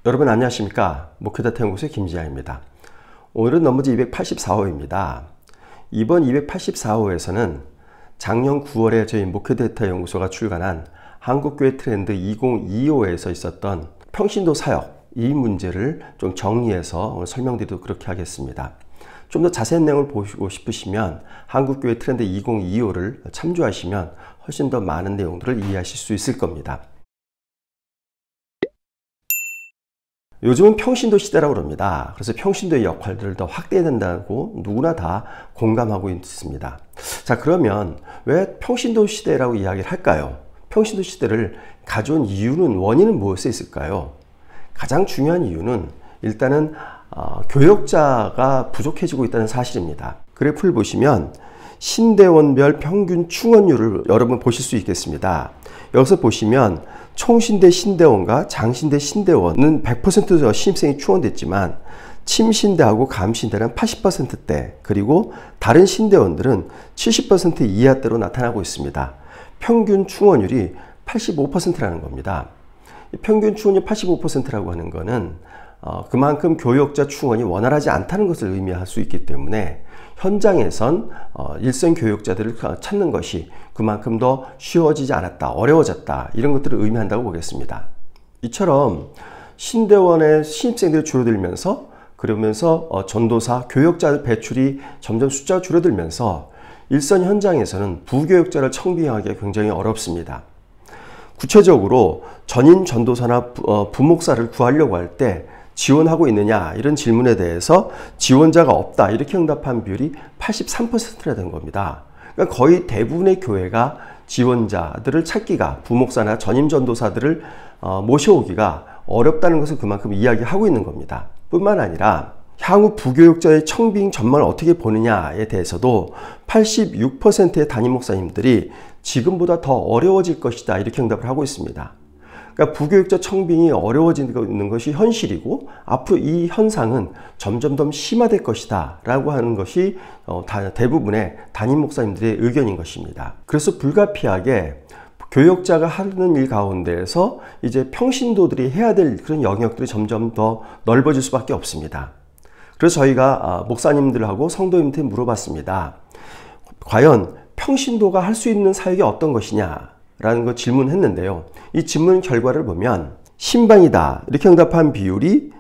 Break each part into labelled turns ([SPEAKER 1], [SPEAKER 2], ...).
[SPEAKER 1] 여러분 안녕하십니까? 목회자태연구소의 김지아입니다. 오늘은 넘버즈 284호입니다. 이번 284호에서는 작년 9월에 저희 목회데이터연구소가 출간한 한국교회 트렌드 2025에서 있었던 평신도 사역 이 문제를 좀 정리해서 오늘 설명드리도록 그렇게 하겠습니다. 좀 더 자세한 내용을 보시고 싶으시면 한국교회 트렌드 2025를 참조하시면 훨씬 더 많은 내용들을 이해하실 수 있을 겁니다. 요즘은 평신도 시대라고 그럽니다. 그래서 평신도의 역할들을 더 확대해야 된다고 누구나 다 공감하고 있습니다. 자, 그러면 왜 평신도 시대라고 이야기를 할까요? 평신도 시대를 가져온 이유는, 원인은 무엇에 있을까요? 가장 중요한 이유는 일단은 교역자가 부족해지고 있다는 사실입니다. 그래프를 보시면 신대원별 평균 충원율을 여러분 보실 수 있겠습니다. 여기서 보시면 총신대 신대원과 장신대 신대원은 100% 신입생이 충원됐지만 침신대하고 감신대는 80%대, 그리고 다른 신대원들은 70% 이하대로 나타나고 있습니다. 평균 충원율이 85%라는 겁니다. 평균 충원율 85%라고 하는 것은 그만큼 교역자 충원이 원활하지 않다는 것을 의미할 수 있기 때문에 현장에선 일선 교역자들을 찾는 것이 그만큼 더 쉬워지지 않았다, 어려워졌다, 이런 것들을 의미한다고 보겠습니다. 이처럼 신대원의 신입생들이 줄어들면서, 그러면서 전도사, 교역자 배출이 점점 숫자가 줄어들면서 일선 현장에서는 부교역자를 청빙하기가 굉장히 어렵습니다. 구체적으로 전임 전도사나 부목사를 구하려고 할 때 지원하고 있느냐, 이런 질문에 대해서 지원자가 없다, 이렇게 응답한 비율이 83%나 된 겁니다. 그러니까 거의 대부분의 교회가 지원자들을 찾기가, 부목사나 전임 전도사들을 모셔오기가 어렵다는 것을 그만큼 이야기하고 있는 겁니다. 뿐만 아니라 향후 부교역자의 청빙 전망을 어떻게 보느냐에 대해서도 86%의 담임 목사님들이 지금보다 더 어려워질 것이다, 이렇게 응답을 하고 있습니다. 그러니까 부교역자 청빙이 어려워지는 것이 현실이고, 앞으로 이 현상은 점점 더 심화될 것이다 라고 하는 것이 대부분의 담임 목사님들의 의견인 것입니다. 그래서 불가피하게 교역자가 하는 일 가운데에서 이제 평신도들이 해야 될 그런 영역들이 점점 더 넓어질 수밖에 없습니다. 그래서 저희가 목사님들하고 성도님한테 물어봤습니다. 과연 평신도가 할 수 있는 사역이 어떤 것이냐 라는 거 질문했는데요. 이 질문 결과를 보면 신방이다, 이렇게 응답한 비율이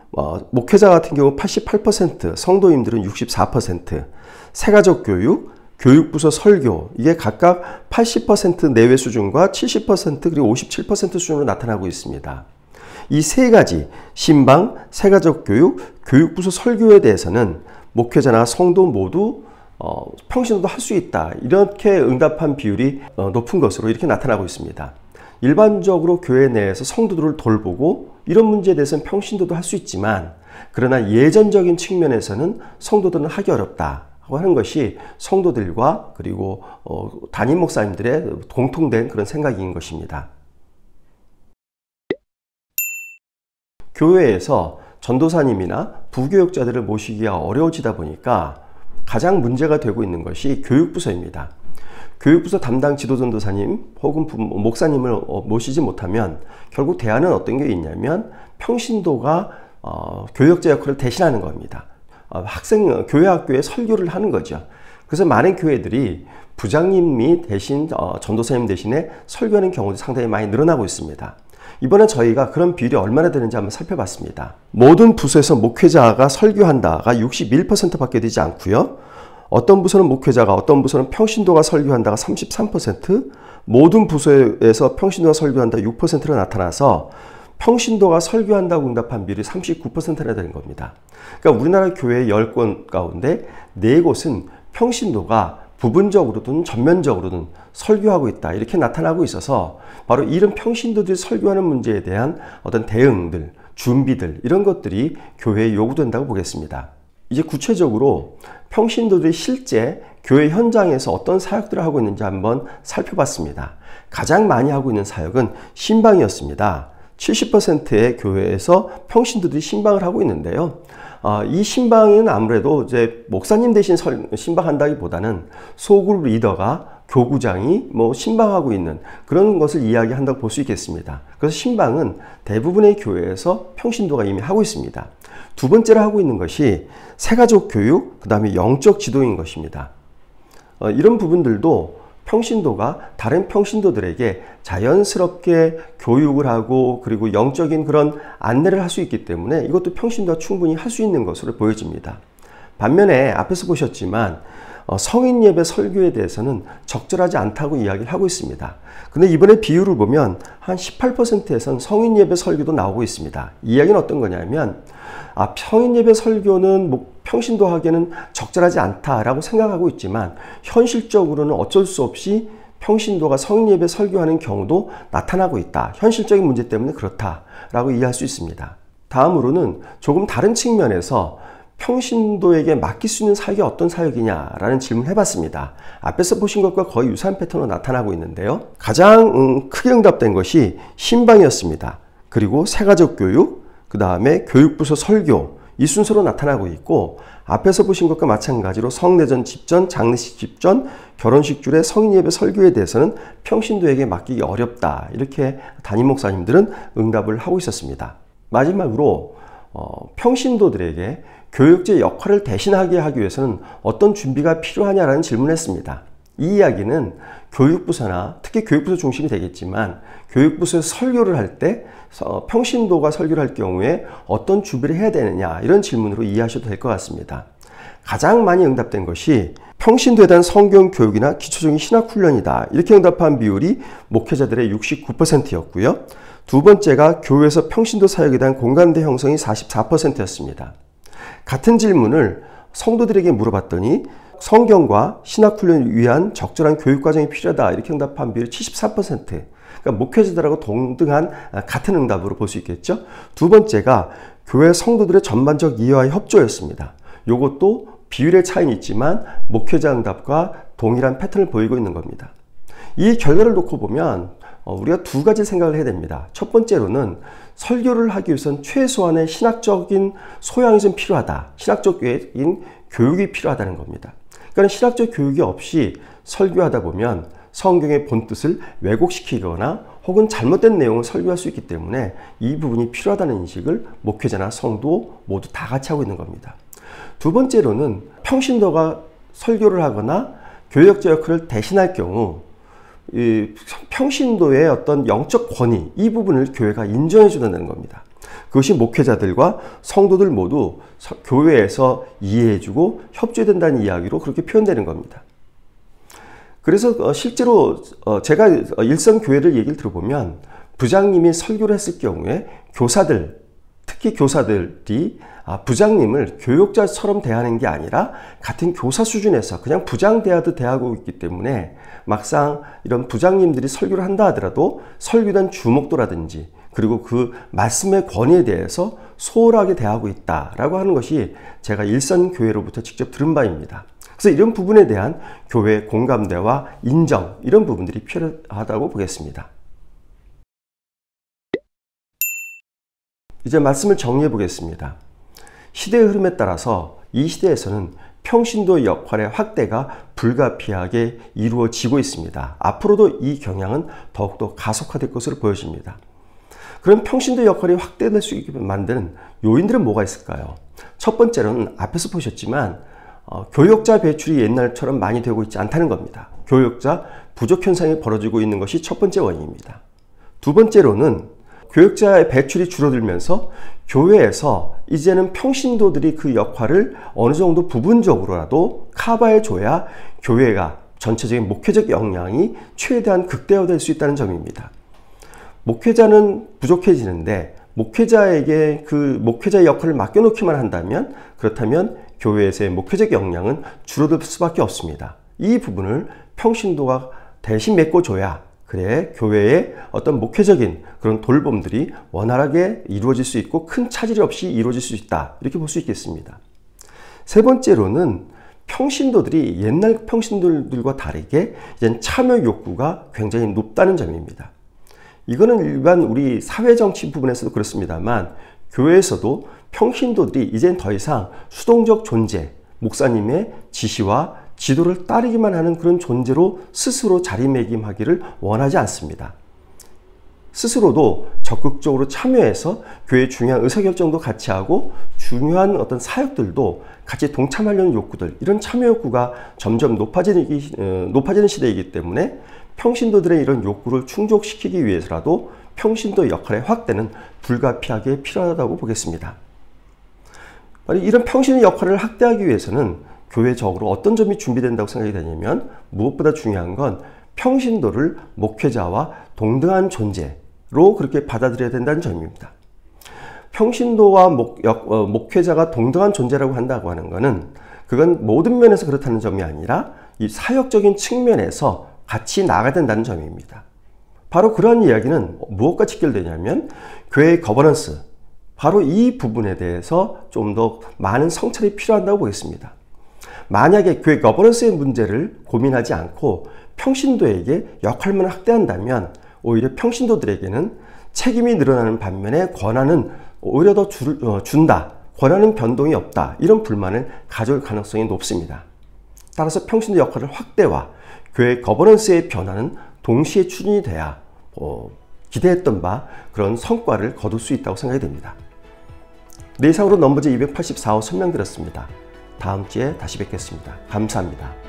[SPEAKER 1] 목회자 같은 경우 88%, 성도님들은 64%, 새가족 교육, 교육부서 설교, 이게 각각 80% 내외 수준과 70% 그리고 57% 수준으로 나타나고 있습니다. 이 세 가지, 신방, 새가족 교육, 교육부서 설교에 대해서는 목회자나 성도 모두 평신도도 할 수 있다, 이렇게 응답한 비율이 높은 것으로 이렇게 나타나고 있습니다. 일반적으로 교회 내에서 성도들을 돌보고 이런 문제에 대해서는 평신도도 할 수 있지만, 그러나 예전적인 측면에서는 성도들은 하기 어렵다고 하는 것이 성도들과 그리고 담임 목사님들의 공통된 그런 생각인 것입니다. 교회에서 전도사님이나 부교역자들을 모시기가 어려워지다 보니까 가장 문제가 되고 있는 것이 교육부서입니다. 교육부서 담당 지도전도사님 혹은 목사님을 모시지 못하면 결국 대안은 어떤 게 있냐면 평신도가 교역자 역할을 대신하는 겁니다. 교회 학교에 설교를 하는 거죠. 그래서 많은 교회들이 부장님이 대신 전도사님 대신에 설교하는 경우도 상당히 많이 늘어나고 있습니다. 이번에 저희가 그런 비율이 얼마나 되는지 한번 살펴봤습니다. 모든 부서에서 목회자가 설교한다가 61%밖에 되지 않고요. 어떤 부서는 목회자가, 어떤 부서는 평신도가 설교한다가 33%, 모든 부서에서 평신도가 설교한다 6%로 나타나서 평신도가 설교한다고 응답한 비율이 39%나 되는 겁니다. 그러니까 우리나라 교회 10곳 가운데 4곳은 평신도가 부분적으로든 전면적으로든 설교하고 있다, 이렇게 나타나고 있어서 바로 이런 평신도들이 설교하는 문제에 대한 어떤 대응들, 준비들, 이런 것들이 교회에 요구된다고 보겠습니다. 이제 구체적으로 평신도들이 실제 교회 현장에서 어떤 사역들을 하고 있는지 한번 살펴봤습니다. 가장 많이 하고 있는 사역은 신방이었습니다. 70%의 교회에서 평신도들이 신방을 하고 있는데요. 이 신방은 아무래도 이제 목사님 대신 신방한다기보다는 소그룹 리더가 교구장이 뭐 신방하고 있는 그런 것을 이야기한다고 볼 수 있겠습니다. 그래서 신방은 대부분의 교회에서 평신도가 이미 하고 있습니다. 두 번째로 하고 있는 것이 새가족 교육, 그 다음에 영적 지도인 것입니다. 이런 부분들도 평신도가 다른 평신도들에게 자연스럽게 교육을 하고 그리고 영적인 그런 안내를 할 수 있기 때문에 이것도 평신도가 충분히 할 수 있는 것으로 보여집니다. 반면에 앞에서 보셨지만 성인 예배 설교에 대해서는 적절하지 않다고 이야기를 하고 있습니다. 근데 이번에 비율을 보면 한 18%에선 성인 예배 설교도 나오고 있습니다. 이 이야기는 어떤 거냐면 성인 예배 설교는 평신도 하기에는 적절하지 않다라고 생각하고 있지만 현실적으로는 어쩔 수 없이 평신도가 성인 예배 설교하는 경우도 나타나고 있다. 현실적인 문제 때문에 그렇다라고 이해할 수 있습니다. 다음으로는 조금 다른 측면에서 평신도에게 맡길 수 있는 사역이 어떤 사역이냐라는 질문을 해봤습니다. 앞에서 보신 것과 거의 유사한 패턴으로 나타나고 있는데요. 가장 크게 응답된 것이 신방이었습니다. 그리고 새가족 교육, 그 다음에 교육부서 설교, 이 순서로 나타나고 있고 앞에서 보신 것과 마찬가지로 성내전 집전, 장례식 집전, 결혼식 줄의 성인 예배 설교에 대해서는 평신도에게 맡기기 어렵다. 이렇게 담임 목사님들은 응답을 하고 있었습니다. 마지막으로 평신도들에게 교육자의 역할을 대신하게 하기 위해서는 어떤 준비가 필요하냐라는 질문을 했습니다. 이 이야기는 교육부서나 특히 교육부서 중심이 되겠지만 교육부서에서 설교를 할 때 평신도가 설교를 할 경우에 어떤 준비를 해야 되느냐 이런 질문으로 이해하셔도 될 것 같습니다. 가장 많이 응답된 것이 평신도에 대한 성경 교육이나 기초적인 신학 훈련이다. 이렇게 응답한 비율이 목회자들의 69%였고요. 두 번째가 교회에서 평신도 사역에 대한 공감대 형성이 44%였습니다. 같은 질문을 성도들에게 물어봤더니 성경과 신학훈련을 위한 적절한 교육과정이 필요하다 이렇게 응답한 비율이 73%. 그러니까 목회자들하고 동등한 같은 응답으로 볼 수 있겠죠. 두 번째가 교회 성도들의 전반적 이해와 협조였습니다. 이것도 비율의 차이는 있지만 목회자 응답과 동일한 패턴을 보이고 있는 겁니다. 이 결과를 놓고 보면 우리가 두 가지 생각을 해야 됩니다. 첫 번째로는 설교를 하기 위해서는 최소한의 신학적인 소양이 좀 필요하다. 신학적인 교육이 필요하다는 겁니다. 그러니까 신학적 교육이 없이 설교하다 보면 성경의 본뜻을 왜곡시키거나 혹은 잘못된 내용을 설교할 수 있기 때문에 이 부분이 필요하다는 인식을 목회자나 성도 모두 다 같이 하고 있는 겁니다. 두 번째로는 평신도가 설교를 하거나 교역자 역할을 대신할 경우 이 평신도의 어떤 영적 권위 이 부분을 교회가 인정해 주는 겁니다. 그것이 목회자들과 성도들 모두 교회에서 이해해주고 협조해야 된다는 이야기로 그렇게 표현되는 겁니다. 그래서 실제로 제가 일선 교회를 얘기를 들어보면 부장님이 설교를 했을 경우에 교사들, 특히 교사들이 부장님을 교육자처럼 대하는 게 아니라 같은 교사 수준에서 그냥 부장 대하듯 대하고 있기 때문에 막상 이런 부장님들이 설교를 한다 하더라도 설교에 대한 주목도라든지 그리고 그 말씀의 권위에 대해서 소홀하게 대하고 있다라고 하는 것이 제가 일선 교회로부터 직접 들은 바입니다. 그래서 이런 부분에 대한 교회의 공감대와 인정 이런 부분들이 필요하다고 보겠습니다. 이제 말씀을 정리해 보겠습니다. 시대의 흐름에 따라서 이 시대에서는 평신도의 역할의 확대가 불가피하게 이루어지고 있습니다. 앞으로도 이 경향은 더욱더 가속화될 것으로 보여집니다. 그럼 평신도 역할이 확대될 수 있게 만드는 요인들은 뭐가 있을까요? 첫 번째로는 앞에서 보셨지만 교역자 배출이 옛날처럼 많이 되고 있지 않다는 겁니다. 교역자 부족 현상이 벌어지고 있는 것이 첫 번째 원인입니다. 두 번째로는 교역자의 배출이 줄어들면서 교회에서 이제는 평신도들이 그 역할을 어느 정도 부분적으로라도 커버해줘야 교회가 전체적인 목회적 역량이 최대한 극대화될 수 있다는 점입니다. 목회자는 부족해지는데 목회자에게 그 목회자의 역할을 맡겨놓기만 한다면 그렇다면 교회에서의 목회적 역량은 줄어들 수밖에 없습니다. 이 부분을 평신도가 대신 메꿔줘야 그래 교회의 어떤 목회적인 그런 돌봄들이 원활하게 이루어질 수 있고 큰 차질 없이 이루어질 수 있다 이렇게 볼 수 있겠습니다. 세 번째로는 평신도들이 옛날 평신도들과 다르게 이젠 참여 욕구가 굉장히 높다는 점입니다. 이거는 일반 우리 사회정치 부분에서도 그렇습니다만 교회에서도 평신도들이 이젠 더 이상 수동적 존재, 목사님의 지시와 지도를 따르기만 하는 그런 존재로 스스로 자리매김하기를 원하지 않습니다. 스스로도 적극적으로 참여해서 교회의 중요한 의사결정도 같이 하고 중요한 어떤 사역들도 같이 동참하려는 욕구들, 이런 참여 욕구가 점점 높아지는 시대이기 때문에 평신도들의 이런 욕구를 충족시키기 위해서라도 평신도 역할의 확대는 불가피하게 필요하다고 보겠습니다. 이런 평신의 역할을 확대하기 위해서는 교회적으로 어떤 점이 준비된다고 생각이 되냐면, 무엇보다 중요한 건 평신도를 목회자와 동등한 존재로 그렇게 받아들여야 된다는 점입니다. 평신도와 목회자가 동등한 존재라고 한다고 하는 것은 그건 모든 면에서 그렇다는 점이 아니라 이 사역적인 측면에서 같이 나아가야 된다는 점입니다. 바로 그런 이야기는 무엇과 직결되냐면 교회의 거버넌스, 바로 이 부분에 대해서 좀 더 많은 성찰이 필요하다고 보겠습니다. 만약에 교회 거버넌스의 문제를 고민하지 않고 평신도에게 역할만 확대한다면 오히려 평신도들에게는 책임이 늘어나는 반면에 권한은 오히려 더 준다, 권한은 변동이 없다, 이런 불만을 가져올 가능성이 높습니다. 따라서 평신도 역할의 확대와 교회 거버넌스의 변화는 동시에 추진이 돼야 기대했던 바 그런 성과를 거둘 수 있다고 생각이 됩니다. 네, 이상으로 넘버제 284호 설명드렸습니다. 다음 주에 다시 뵙겠습니다. 감사합니다.